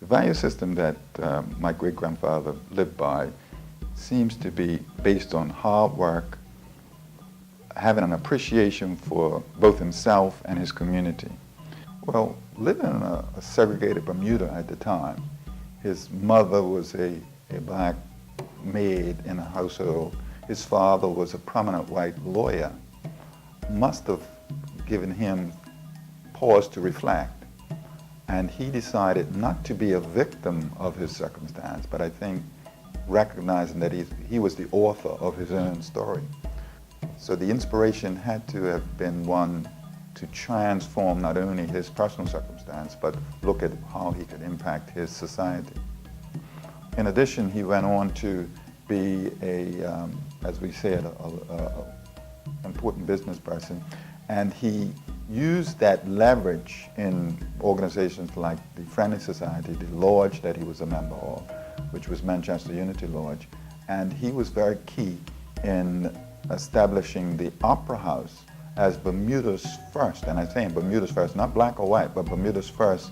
The value system that my great-grandfather lived by seems to be based on hard work, having an appreciation for both himself and his community. Well, living in a segregated Bermuda at the time, his mother was a black maid in a household. His father was a prominent white lawyer. Must have given him pause to reflect. And he decided not to be a victim of his circumstance, but I think recognizing that he was the author of his own story. So the inspiration had to have been one to transform not only his personal circumstance, but look at how he could impact his society. In addition, he went on to be as we said, a important business person, and he used that leverage in organizations like the Friendly Society, the lodge that he was a member of, which was Manchester Unity Lodge, and he was very key in establishing the Opera House as Bermuda's first, and I'm saying Bermuda's first, not black or white, but Bermuda's first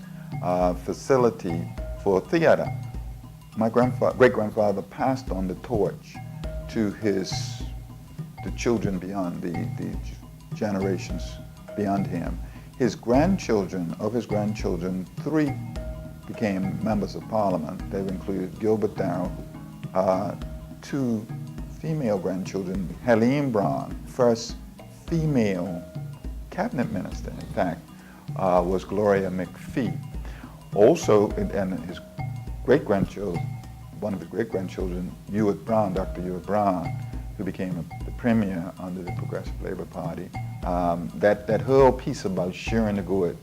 facility for theater. My great-grandfather passed on the torch to the children beyond, the generations beyond him. His grandchildren, 3 became members of Parliament. They've included Gilbert Darrell, 2 female grandchildren, Helene Brown, first female cabinet minister, in fact, was Gloria McPhee. Also, and his great-grandchildren, one of his great-grandchildren, Ewart Brown, Dr. Ewart Brown, who became the premier under the Progressive Labour Party. That whole piece about sharing the good,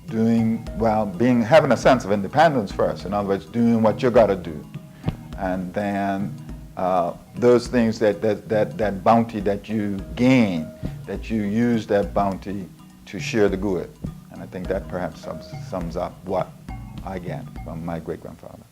having a sense of independence first. In other words, doing what you got to do, and then those things that bounty that you gain, that you use that bounty to share the good. And I think that perhaps sums up what I get from my great-grandfather.